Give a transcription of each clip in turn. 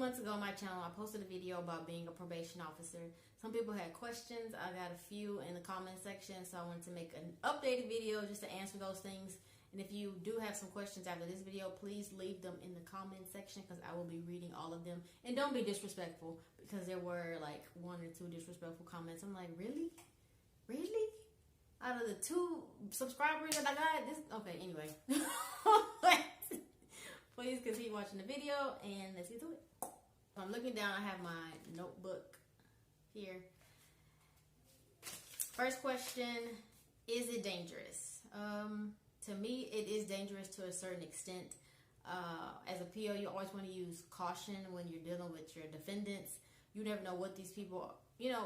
months ago on my channel, I posted a video about being a probation officer. Some people had questions. I got a few in the comment section, so I wanted to make an updated video just to answer those things. And if you do have some questions after this video, please leave them in the comment section because I will be reading all of them. And don't be disrespectful, because there were like 1 or 2 disrespectful comments. I'm like, really? Really? Out of the 2 subscribers that I got, this, okay, anyway. Please continue watching the video and let's get to it. So I'm looking down, I have my notebook here. First question, is it dangerous? To me, it is dangerous to a certain extent. As a PO, you always want to use caution when you're dealing with your defendants. You never know what these people,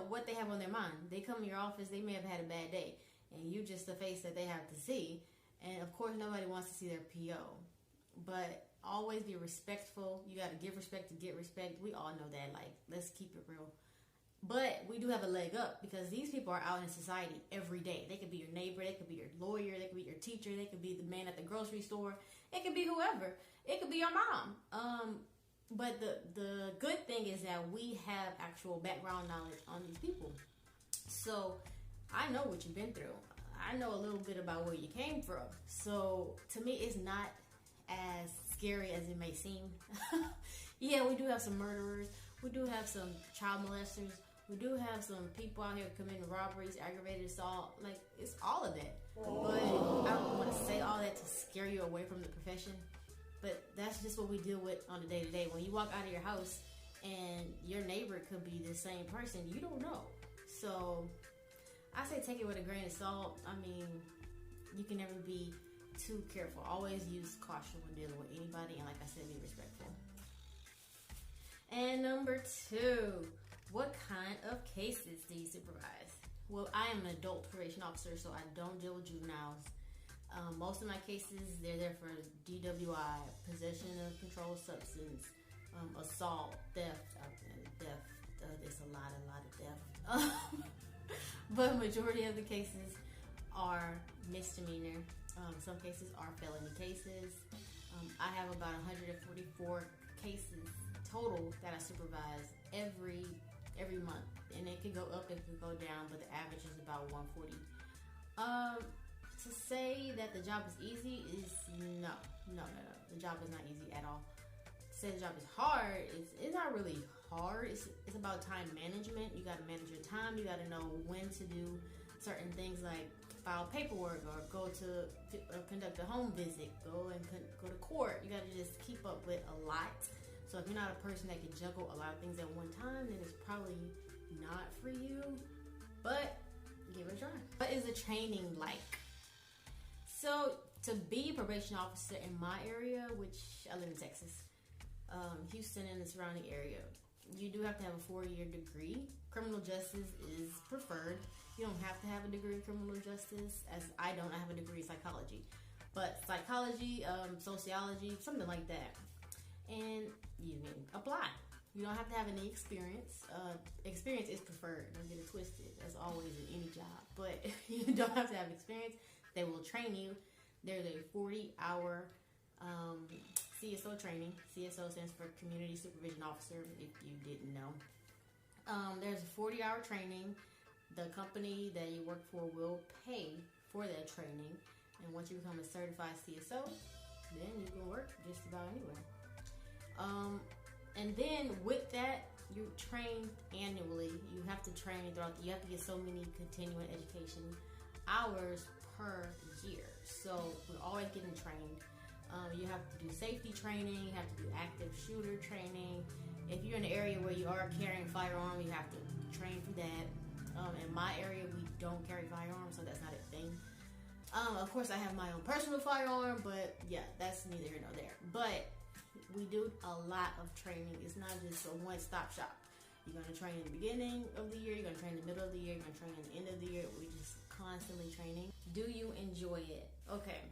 what they have on their mind. They come in your office, they may have had a bad day, and you just the face that they have to see. And of course, nobody wants to see their PO. But always be respectful. You got to give respect to get respect. We all know that. Like, let's keep it real. But we do have a leg up because these people are out in society every day. They could be your neighbor. They could be your lawyer. They could be your teacher. They could be the man at the grocery store. It could be whoever. It could be your mom. But the good thing is that we have actual background knowledge on these people. So I know what you've been through. I know a little bit about where you came from. So to me, it's not as scary as it may seem. Yeah, we do have some murderers. We do have some child molesters. We do have some people out here committing robberies, aggravated assault. Like, it's all of that. But I don't want to say all that to scare you away from the profession. But that's just what we deal with on a day-to-day. When you walk out of your house and your neighbor could be the same person, you don't know. So I say take it with a grain of salt. I mean, you can never be too careful. Always use caution when dealing with anybody, and like I said, be respectful. And number 2, what kind of cases do you supervise? Well, I am an adult probation officer, so I don't deal with juveniles. Most of my cases, they're there for DWI, possession of controlled substance, assault, theft. There's a lot of theft. But majority of the cases are misdemeanor. Some cases are felony cases. I have about 144 cases total that I supervise every month, and it could go up, it could go down, but the average is about 140. To say that the job is easy is no. The job is not easy at all. To say the job is hard, it's not really hard. It's about time management. You got to manage your time. You got to know when to do certain things like file paperwork or go to conduct a home visit, go to court. You got to just keep up with a lot. So if you're not a person that can juggle a lot of things at one time, then it's probably not for you. But give it a try. What is the training like? So to be a probation officer in my area, which I live in Texas, Houston and the surrounding area, you do have to have a 4-year degree. Criminal justice is preferred. You don't have to have a degree in criminal justice, as I don't. I have a degree in psychology. But psychology, sociology, something like that. And you can apply. You don't have to have any experience. Experience is preferred. Don't get it twisted. That's always in any job. But you don't have to have experience. They will train you. There's a 40-hour CSO training. CSO stands for Community Supervision Officer, if you didn't know. There's a 40-hour training. The company that you work for will pay for that training. And once you become a certified CSO, then you can work just about anywhere. And then with that, you're trained annually. You have to train throughout. You have to get so many continuing education hours per year. So we're always getting trained. You have to do safety training. You have to do active shooter training. If you're in an area where you are carrying a firearm, you have to train for that. In my area, we don't carry firearms, so that's not a thing. Of course, I have my own personal firearm, but yeah, that's neither here nor there. But we do a lot of training. It's not just a one-stop shop. You're going to train in the beginning of the year, you're going to train in the middle of the year, you're going to train in the end of the year. We're just constantly training. Do you enjoy it? Okay.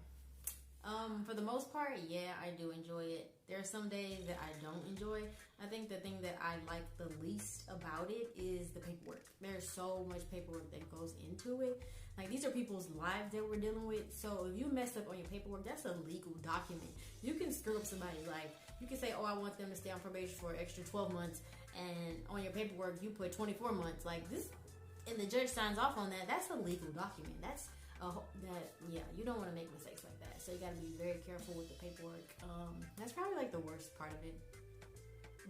For the most part, yeah, I do enjoy it. There are some days that I don't enjoy. I think the thing that I like the least about it is the paperwork. There's so much paperwork that goes into it. Like, these are people's lives that we're dealing with. So if you messed up on your paperwork, that's a legal document. You can screw up somebody's life. You can say, oh, I want them to stay on probation for an extra 12 months. And on your paperwork, you put 24 months. Like, this, and the judge signs off on that. That's a legal document. That's yeah, you don't want to make mistakes like that. So you got to be very careful with the paperwork. That's probably like the worst part of it.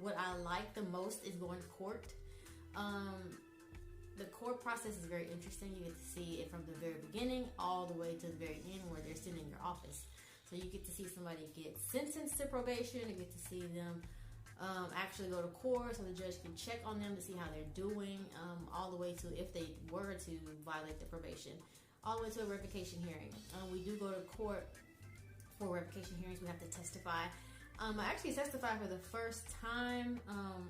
What I like the most is going to court. The court process is very interesting. You get to see it from the very beginning all the way to the very end where they're sitting in your office. So you get to see somebody get sentenced to probation. You get to see them actually go to court so the judge can check on them to see how they're doing, all the way to if they were to violate the probation, all the way to a revocation hearing. We do go to court for revocation hearings. We have to testify. I actually testified for the first time,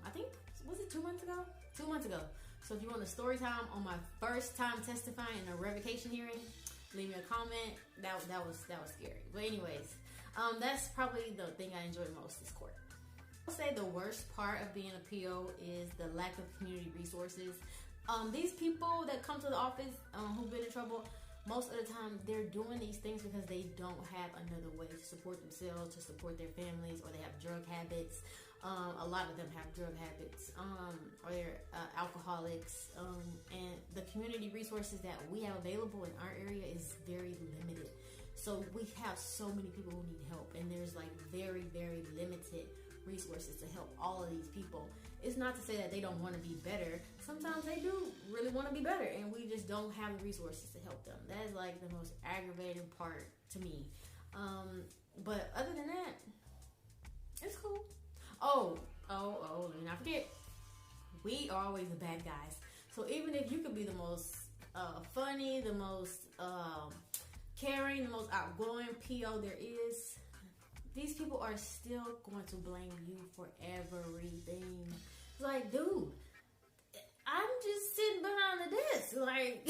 I think, was it 2 months ago? 2 months ago. So if you want a story time on my first time testifying in a revocation hearing, leave me a comment. That was scary. But anyways, that's probably the thing I enjoy most is court. I'll say the worst part of being a PO is the lack of community resources. These people that come to the office who've been in trouble, most of the time they're doing these things because they don't have another way to support themselves, to support their families, or they have drug habits. A lot of them have drug habits, or they're alcoholics, and the community resources that we have available in our area is very limited. So we have so many people who need help, and there's like very, very limited resources to help all of these people. It's not to say that they don't want to be better. Sometimes they do really want to be better, and we just don't have the resources to help them. That is like the most aggravating part to me. But other than that, it's cool. Oh, let me not forget, we are always the bad guys. So even if you could be the most funny, the most caring, the most outgoing PO there is, these people are still going to blame you for everything. It's like, dude, I'm just sitting behind the desk. Like,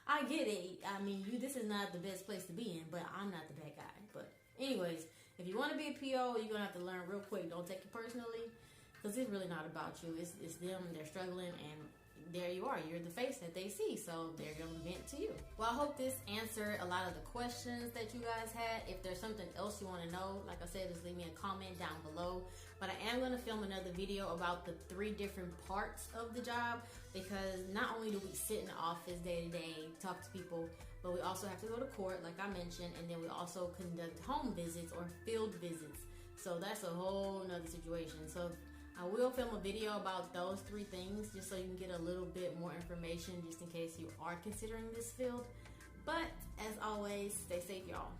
I get it. I mean, this is not the best place to be in, but I'm not the bad guy. But anyways, if you want to be a PO, you're going to have to learn real quick. Don't take it personally, because it's really not about you. It's them. They're struggling, and there you are. You're the face that they see, so they're going to vent to you. Well, I hope this answered a lot of the questions that you guys had. If there's something else you want to know, like I said, just leave me a comment down below. But I am going to film another video about the 3 different parts of the job, because not only do we sit in the office day to day, talk to people, but we also have to go to court, like I mentioned, and then we also conduct home visits or field visits. So that's a whole nother situation. So I will film a video about those 3 things, just so you can get a little bit more information, just in case you are considering this field. But as always, stay safe, y'all.